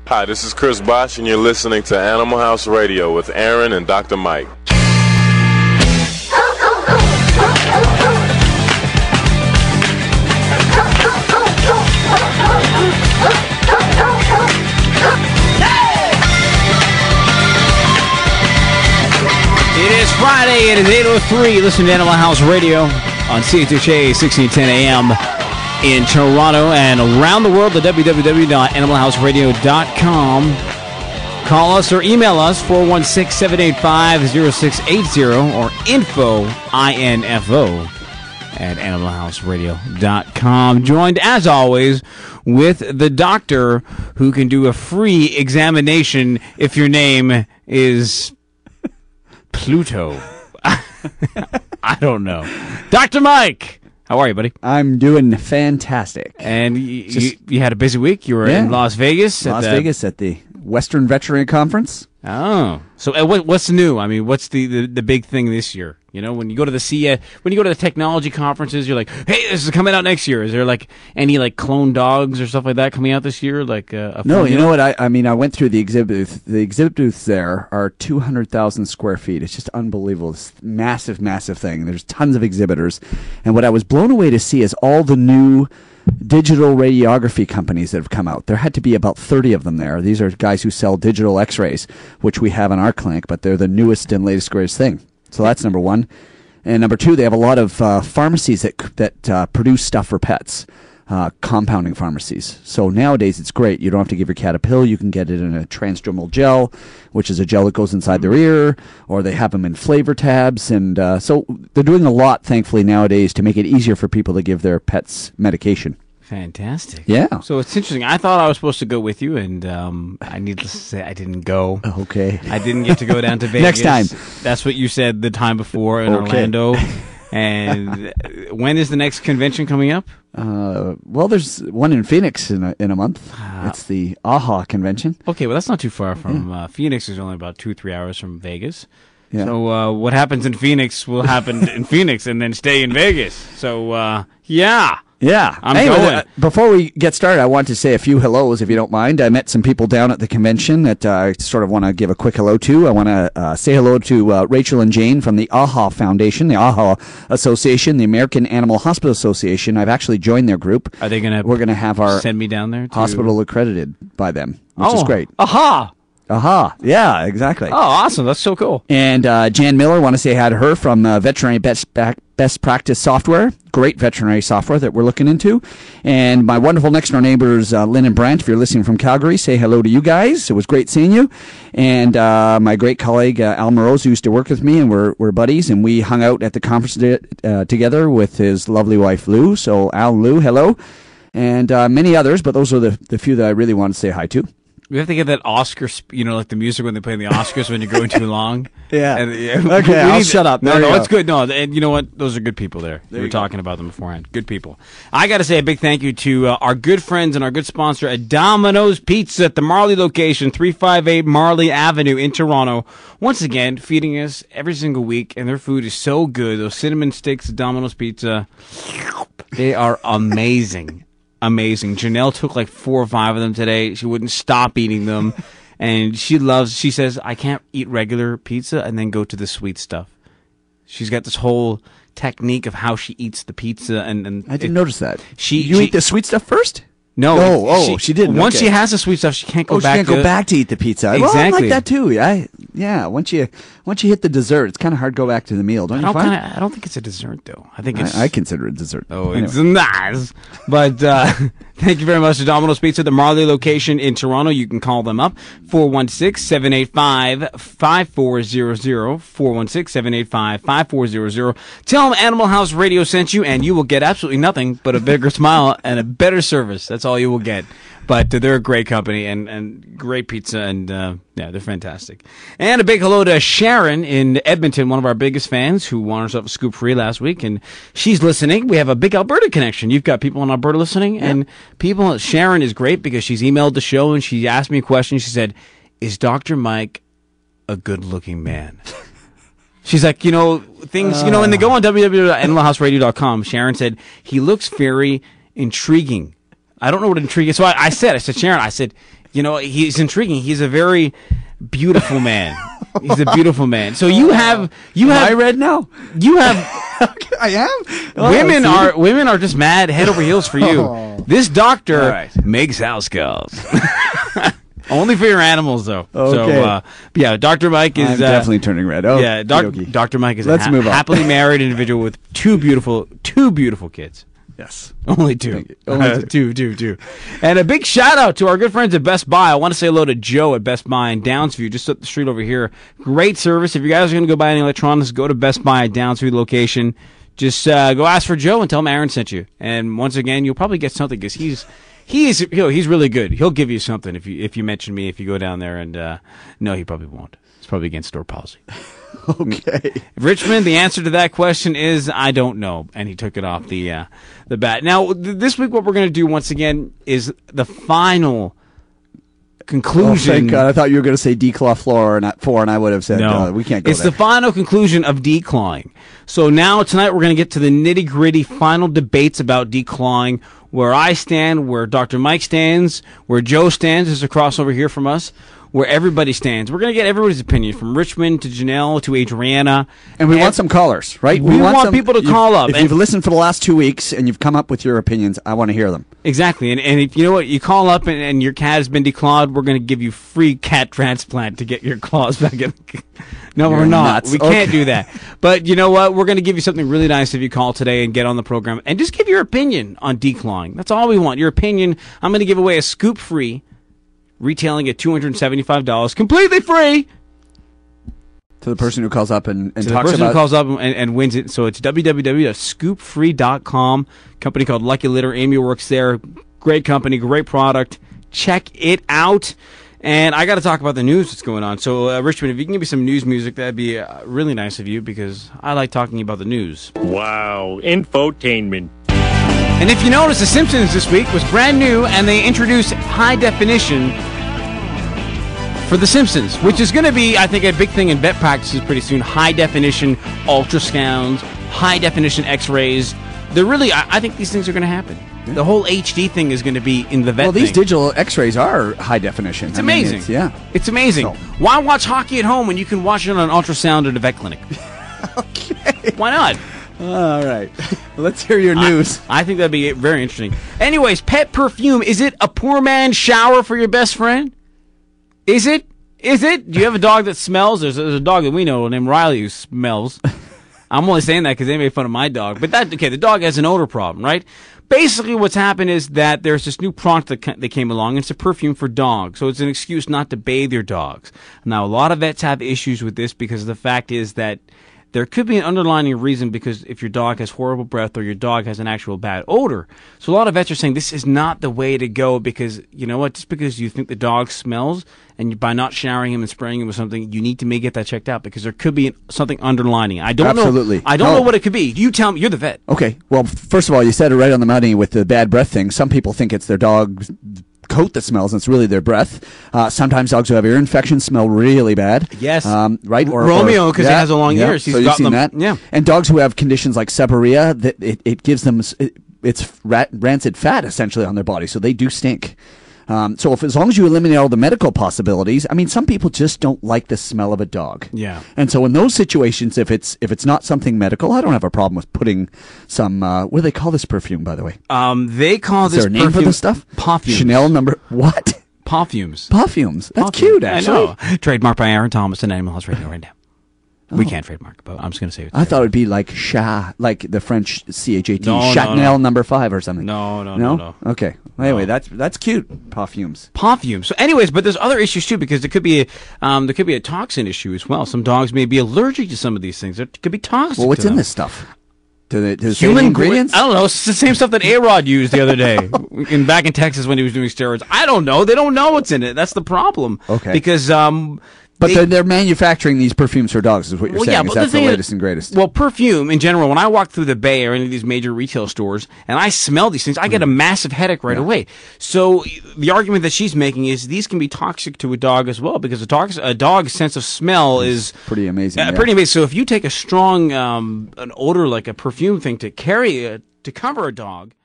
Hi, this is Chris Bosch, and you're listening to Animal House Radio with Aaron and Dr. Mike. It is Friday, it is 8:03. Listen to Animal House Radio on CHHA 1610 AM in Toronto and around the world at www.animalhouseradio.com. Call us or email us 416-785-0680 or info at animalhouseradio.com. Joined as always with the doctor who can do a free examination if your name is Pluto. I don't know. Dr. Mike, how are you, buddy? I'm doing fantastic. And you had a busy week. You were in Las Vegas. At the Western Veterinary Conference. Oh, so what's new? I mean, what's the big thing this year? You know, when you go to the technology conferences, you're like, hey, this is coming out next year. Is there like any like clone dogs or stuff like that coming out this year? Like no, you know what? I mean, I went through the exhibit booth. The exhibit booths there are 200,000 square feet. It's just unbelievable. It's a massive, massive thing. There's tons of exhibitors, and what I was blown away to see is all the new digital radiography companies that have come out. There had to be about 30 of them there. These are guys who sell digital x-rays, which we have in our clinic, but they're the newest and latest greatest thing. So that's number one. And number two, they have a lot of pharmacies that produce stuff for pets, compounding pharmacies. So nowadays it's great. You don't have to give your cat a pill. You can get it in a transdermal gel, which is a gel that goes inside their ear, or they have them in flavor tabs. And so they're doing a lot, thankfully, nowadays to make it easier for people to give their pets medication. Fantastic. Yeah. So it's interesting. I thought I was supposed to go with you, and I needless to say I didn't go. Okay. I didn't get to go down to Vegas. Next time. That's what you said the time before in Orlando. And when is the next convention coming up? Well, there's one in Phoenix in a month. It's the AHA convention. Okay, well, that's not too far from Phoenix. Is only about 2-3 hours from Vegas. Yeah. So what happens in Phoenix will happen in Phoenix and then stay in Vegas. So, yeah. Yeah. I'm anyway, going. Before we get started, I want to say a few hellos, if you don't mind. I met some people down at the convention that I sort of want to give a quick hello to. I want to say hello to Rachel and Jane from the AHA Foundation, the AHA Association, the American Animal Hospital Association. I've actually joined their group. Are they going to? We're going to have our send me down there. Hospital accredited by them, which is great. AHA. Aha. Yeah, exactly. Oh, awesome. That's so cool. And Jan Miller, want to say hi to her from Veterinary Best Practice Software. Great veterinary software that we're looking into. And my wonderful next-door neighbors, Lynn and Brant, if you're listening from Calgary, say hello to you guys. It was great seeing you. And my great colleague, Al Morose, who used to work with me, and we're buddies, and we hung out at the conference together with his lovely wife, Lou. So, Al and Lou, hello. And many others, but those are the few that I really want to say hi to. We have to get that Oscar, like the music when they play in the Oscars when you're going too long. Yeah. And, okay, I'll shut up. No, it's good. No, and you know what? Those are good people there. We were talking about them beforehand. Good people. I got to say a big thank you to our good friends and our good sponsor at Domino's Pizza at the Marley location, 358 Marley Avenue in Toronto. Once again, feeding us every single week, and their food is so good. Those cinnamon sticks at Domino's Pizza, they are amazing. Amazing. Janelle took like 4 or 5 of them today. She wouldn't stop eating them. And she says, I can't eat regular pizza and then go to the sweet stuff. She's got this whole technique of how she eats the pizza. And I didn't notice that. You eat the sweet stuff first? No. She didn't. Once she has the sweet stuff, she can't go back. She can't go back to eat the pizza. Exactly. Well, I like that too. Yeah. Once you hit the dessert, it's kind of hard to go back to the meal. Don't you find? I don't think it's a dessert though. I think it's. I consider it dessert. Oh, anyway. It's nice. But thank you very much to Domino's Pizza, the Marley location in Toronto. You can call them up 416-785-5400. 416-785-5400. Tell them Animal House Radio sent you, and you will get absolutely nothing but a bigger smile and a better service. That's all you will get. But they're a great company and great pizza, and they're fantastic. And a big hello to Sharon in Edmonton, one of our biggest fans, who won herself a scoop free last week, and she's listening. We have a big Alberta connection. You've got people in Alberta listening, and Sharon is great because she's emailed the show and she asked me a question. She said, "Is Dr. Mike a good-looking man?" She's like, things, and they go on www.animalhouseradio.com. Sharon said, he looks very intriguing. I don't know what intriguing is. So I said, Sharon, he's intriguing. He's a very beautiful man. He's a beautiful man. So you have. Am I red now? You have. I am. Women are just mad head over heels for you. Oh. This doctor right. makes house calls. Only for your animals, though. Okay. So, Dr. Mike is I'm definitely turning red. Oh, yeah. Dr. Mike is Let's move on. happily married individual with two beautiful kids. Yes. Only two. Only two. And a big shout out to our good friends at Best Buy. I want to say hello to Joe at Best Buy in Downsview, just up the street over here. Great service. If you guys are going to go buy any electronics, go to Best Buy at Downsview location. Just go ask for Joe and tell him Aaron sent you. And once again, you'll probably get something because he's really good. He'll give you something if you mention me, if you go down there. And no, he probably won't. It's probably against store policy. Okay. Richmond, the answer to that question is I don't know, and he took it off the bat. Now, this week, what we're going to do once again is the final conclusion. Oh, thank God! I thought you were going to say declaw floor and 4, and I would have said no. We can't go It's there. the final conclusion of declawing. So now tonight we're going to get to the nitty gritty final debates about declawing. Where I stand, where Dr. Mike stands, where Joe stands is across over here from us. Where everybody stands. We're going to get everybody's opinion, from Richmond to Janelle to Adriana. And we want some callers, right? We want people to call up. If you've listened for the last 2 weeks and you've come up with your opinions, I want to hear them. Exactly. And if you know what, you call up and your cat has been declawed, we're going to give you free cat transplant to get your claws back in. No, You're we're not. nuts. We can't do that. But you know what? We're going to give you something really nice if you call today and get on the program. And just give your opinion on declawing. That's all we want. Your opinion. I'm going to give away a scoop free, retailing at $275, completely free. To the person who calls up and to talks the person about who calls up and wins it. So it's www.scoopfree.com. Company called Lucky Litter. Amy works there. Great company, great product. Check it out. And I got to talk about the news that's going on. So, Richmond, if you can give me some news music, that'd be really nice of you because I like talking about the news. Wow, infotainment. And if you notice, The Simpsons this week was brand new, and they introduced high definition for The Simpsons, which is going to be, I think, a big thing in vet practices pretty soon. High definition ultrasounds, high definition X-rays. They're really, I think these things are going to happen. Yeah. The whole HD thing is going to be in the vet. Well, these thing. digital X-rays are high definition. It's amazing. It's amazing. So. Why watch hockey at home when you can watch it on an ultrasound at a vet clinic? Okay. Why not? All right. Let's hear your news. I think that'd be very interesting. Anyways, pet perfume. Is it a poor man's shower for your best friend? Is it? Do you have a dog that smells? There's a dog that we know named Riley who smells. I'm only saying that because they made fun of my dog. But the dog has an odor problem, right? Basically, what's happened is that there's this new product that came along. And it's a perfume for dogs. So it's an excuse not to bathe your dogs. Now, a lot of vets have issues with this because the fact is that there could be an underlying reason because if your dog has horrible breath or your dog has an actual bad odor. So a lot of vets are saying this is not the way to go because, you know what, just because you think the dog smells and by not showering him and spraying him with something, you need to get that checked out because there could be something underlining. I don't Absolutely. know. I don't know what it could be. You tell me. You're the vet. Okay. Well, first of all, you said it right on the money with the bad breath thing. Some people think it's their dog's coat that smells, and it's really their breath. Sometimes dogs who have ear infections smell really bad. Yes. Right? Romeo, because he has a long ears. So you've seen that? Yeah. And dogs who have conditions like seborrhea, it gives them, it's rancid fat, essentially, on their body, so they do stink. So as long as you eliminate all the medical possibilities, I mean, some people just don't like the smell of a dog. Yeah. And so in those situations, if it's not something medical, I don't have a problem with putting some, what do they call this perfume, by the way? They call this perfume. Is there a name for this stuff? Perfumes. Chanel number, what? Perfumes. Perfumes. That's cute, actually. I know. Trademarked by Aaron Thomas and Animal House Radio right now. We can't trademark, but I'm just going to say it. I thought it would be like Chat, like the French CHAT, No, Chanel number 5 or something. No. Okay. Well, anyway, that's cute. Perfumes. So, anyways, but there's other issues too because there could be a toxin issue as well. Some dogs may be allergic to some of these things. It could be toxic. Well, what's to in them. this stuff? To the Human ingredients? I don't know. It's the same stuff that A-Rod used the other day back in Texas when he was doing steroids. I don't know. They don't know what's in it. That's the problem. Okay. Because But they're manufacturing these perfumes for dogs, is what you're saying. That's the latest and greatest. Well, perfume in general, when I walk through the Bay or any of these major retail stores and I smell these things, I get a massive headache right away. So the argument that she's making is these can be toxic to a dog as well because a dog's sense of smell is pretty amazing. Pretty amazing. So if you take a strong an odor like a perfume thing to carry to cover a dog.